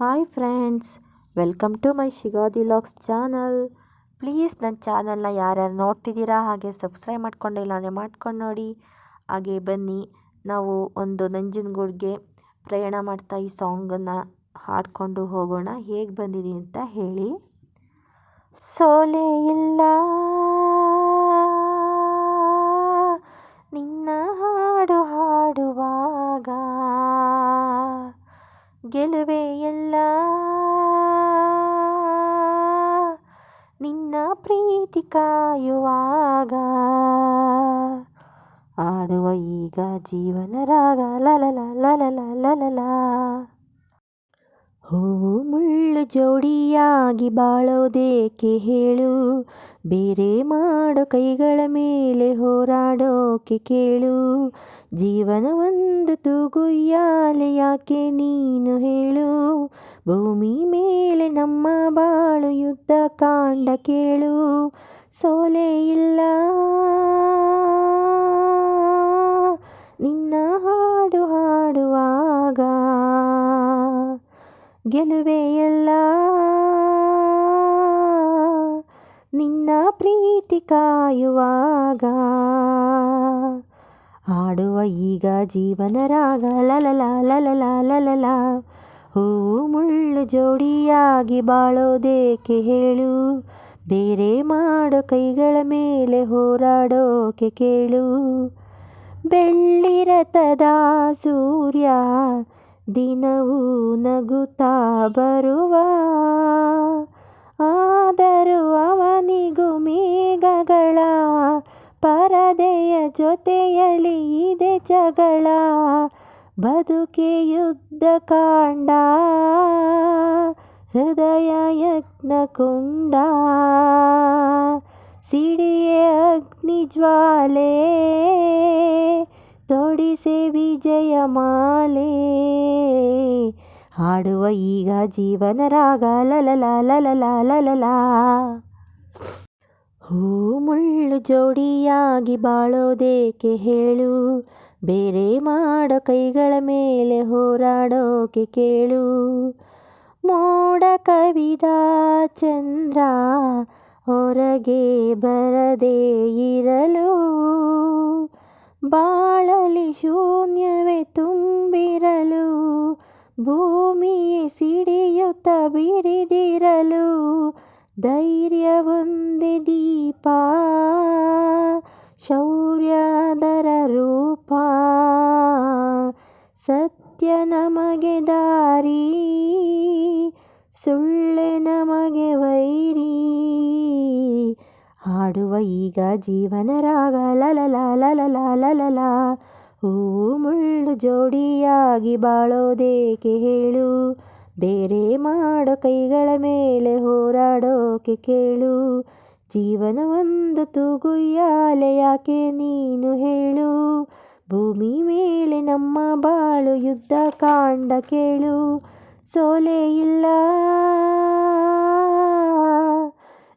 Hi friends, welcome to my Shigadi logs channel. Please ನನ್ನ ಚಾನಲ್ನ ಯಾರ್ಯಾರು ನೋಡ್ತಿದ್ದೀರಾ ಹಾಗೆ ಸಬ್ಸ್ಕ್ರೈಬ್ ಮಾಡ್ಕೊಂಡಿಲ್ಲ ಅಂದರೆ ಮಾಡ್ಕೊಂಡು ನೋಡಿ. ಹಾಗೆ ಬನ್ನಿ ನಾವು ಒಂದು ನಂಜನಗೂಡಿಗೆ ಪ್ರಯಾಣ ಮಾಡ್ತಾ ಈ ಸಾಂಗನ್ನು ಹಾಡಿಕೊಂಡು ಹೋಗೋಣ. ಹೇಗೆ ಬಂದಿದೆ ಅಂತ ಹೇಳಿ. ಸೋಲೆ ಇಲ್ಲ ನಿನ್ನ ಹಾಡು ಹಾಡುವಾಗ, ಗೆಲುವೆ ಎಲ್ಲ ನಿನ್ನ ಪ್ರೀತಿ ಕಾಯುವಾಗ, ಆಡುವ ಈಗ ಜೀವನ ರಾಗ ಲಲಲ ಲಲಲ ಲಲಲ. ಹೂವು ಮುಳ್ಳು ಜೋಡಿಯಾಗಿ ಬಾಳೋದೇಕೆ ಹೇಳು, ಬೇರೆ ಮಾಡೋ ಕೈಗಳ ಮೇಲೆ ಹೋರಾಡೋಕೆ ಕೇಳು. ಜೀವನ ಒಂದು ತೂಗುಯ್ಯಾಲೆ ಯಾಕೆ ನೀನು ಹೇಳು, ಭೂಮಿ ಮೇಲೆ ನಮ್ಮ ಬಾಳು ಯುದ್ಧ ಕಾಂಡ ಕೇಳು. ಸೋಲೆ ಇಲ್ಲ ನಿನ್ನ ಹಾಡು ಹಾಡುವಾಗ, ಗೆಲುವೆ ಎಲ್ಲ ನಿನ್ನ ಪ್ರೀತಿ ಕಾಯುವಾಗ, ಆಡುವ ಈಗ ಜೀವನ ರಾಗ ಲಲಲ ಲಲಲ ಲಲಲ. ಹೂವು ಮುಳ್ಳು ಜೋಡಿಯಾಗಿ ಬಾಳೋದೇಕೆ ಹೇಳು, ಬೇರೆ ಮಾಡೋ ಕೈಗಳ ಮೇಲೆ ಹೋರಾಡೋಕೆ ಕೇಳು. ಬೆಳ್ಳಿರಥದ ಸೂರ್ಯ ದಿನವೂ ನಗುತ್ತಾ ಬರುವ, ಆದರೂ ಅವನಿಗೂ ಮೇಘಗಳ ಪರದೆಯ ಜೊತೆಯಲ್ಲಿ ಇದೆ ಜಗಳ. ಬದುಕೆ ಯುದ್ಧ ಕಾಂಡ, ಹೃದಯ ಯಜ್ಞಕುಂಡ, ಸಿಡಿಯೇ ಅಗ್ನಿ ಜ್ವಾಲೆ, ತೊಡಿಸೆ ವಿಜಯ ಮಾಲೆ. ಹಾಡುವ ಈಗ ಜೀವನ ರಾಗ ಲಲಲ ಲಲಲ ಲಲಲ. ಹೂ ಮುಳ್ಳು ಜೋಡಿಯಾಗಿ ಬಾಳೋದೇಕೆ ಹೇಳು, ಬೇರೆ ಮಾಡೋ ಕೈಗಳ ಮೇಲೆ ಹೋರಾಡೋಕೆ ಕೇಳು. ಮೋಡ ಕವಿದ ಚಂದ್ರ ಹೊರಗೆ ಬರದೇ ಇರಲು, ಬಾಳಲಿ ಶೂನ್ಯವೇ ತುಂಬಿರಲು, ಭೂಮಿಯೇ ಸಿಡಿಯುತ್ತ ಬಿರಿದಿರಲು. ಧೈರ್ಯವೊಂದೇ ದೀಪ, ಶೌರ್ಯದರ ರೂಪ, ಸತ್ಯ ನಮಗೆ ದಾರಿ, ಸುಳ್ಳೆ ನಮಗೆ ವೈರಿ. ಹಾಡುವ ಈಗ ಜೀವನ ರಾಗ ಲಲಲ ಲಲಲ ಲಲಲ. ಹೂವು ಮುಳ್ಳು ಜೋಡಿಯಾಗಿ ಬಾಳೋದೇಕೆ ಹೇಳು, ಬೇರೆ ಮಾಡೋ ಕೈಗಳ ಮೇಲೆ ಹೋರಾಡೋಕೆ ಕೇಳು. ಜೀವನ ಒಂದು ತೂಗುಯ್ಯಾಲೆ ಯಾಕೆ ನೀನು ಹೇಳು, ಭೂಮಿ ಮೇಲೆ ನಮ್ಮ ಬಾಳು ಯುದ್ಧ ಕಾಂಡ ಕೇಳು. ಸೋಲೆ ಇಲ್ಲ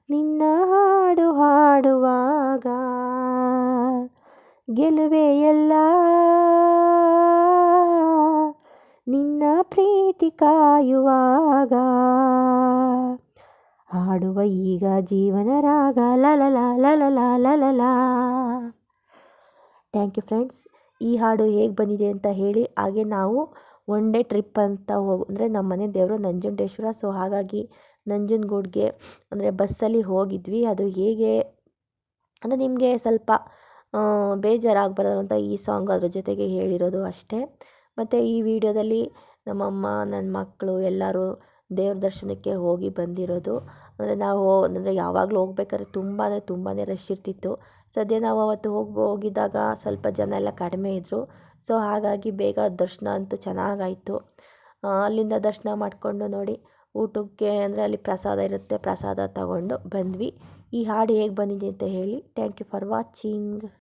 ನಿನ್ನ ಹಾಡು ಹಾಡುವಾಗ, ಗೆಲುವೆ ಎಲ್ಲ ನಿನ್ನ ಪ್ರೀತಿ ಕಾಯುವಾಗ, ಹಾಡುವ ಈಗ ಜೀವನ ರಾಗ ಲಲಲ ಲಲಲ ಲಲಲ. Thank you friends. ಈ ಹಾಡು ಹೇಗೆ ಬಂದಿದೆ ಅಂತ ಹೇಳಿ. ಹಾಗೆ ನಾವು ಒನ್ ಡೇ ಟ್ರಿಪ್ ಅಂತ ಅಂದರೆ ನಮ್ಮ ಮನೆ ದೇವರು ನಂಜುಂಡೇಶ್ವರ. ಸೊ ಹಾಗಾಗಿ ನಂಜನಗೂಡಿಗೆ ಅಂದರೆ ಬಸ್ಸಲ್ಲಿ ಹೋಗಿದ್ವಿ. ಅದು ಹೇಗೆ ಅಂದರೆ ನಿಮಗೆ ಸ್ವಲ್ಪ ಬೇಜಾರಾಗಬಾರ್ದು ಅಂತ ಈ ಸಾಂಗ್ ಅದ್ರ ಜೊತೆಗೆ ಹೇಳಿರೋದು ಅಷ್ಟೇ. ಮತ್ತು ಈ ವಿಡಿಯೋದಲ್ಲಿ ನಮ್ಮಮ್ಮ ನನ್ನ ಮಕ್ಕಳು ಎಲ್ಲರೂ ದೇವ್ರ ದರ್ಶನಕ್ಕೆ ಹೋಗಿ ಬಂದಿರೋದು. ಅಂದರೆ ನಾವು ಅಂದರೆ ಯಾವಾಗಲೂ ಹೋಗ್ಬೇಕಾದ್ರೆ ತುಂಬ ಅಂದರೆ ತುಂಬಾ ರಶ್ ಇರ್ತಿತ್ತು. ಸದ್ಯ ನಾವು ಅವತ್ತು ಹೋಗಿದ್ದಾಗ ಸ್ವಲ್ಪ ಜನ ಎಲ್ಲ ಕಡಿಮೆ ಇದ್ದರು. ಸೊ ಹಾಗಾಗಿ ಬೇಗ ದರ್ಶನ ಅಂತೂ ಚೆನ್ನಾಗಾಯಿತು. ಅಲ್ಲಿಂದ ದರ್ಶನ ಮಾಡಿಕೊಂಡು ನೋಡಿ ಊಟಕ್ಕೆ ಅಂದರೆ ಅಲ್ಲಿ ಪ್ರಸಾದ ಇರುತ್ತೆ, ಪ್ರಸಾದ ತಗೊಂಡು ಬಂದ್ವಿ. ಈ ಹಾಡು ಹೇಗೆ ಬಂದಿದೆ ಅಂತ ಹೇಳಿ. Thank you for watching.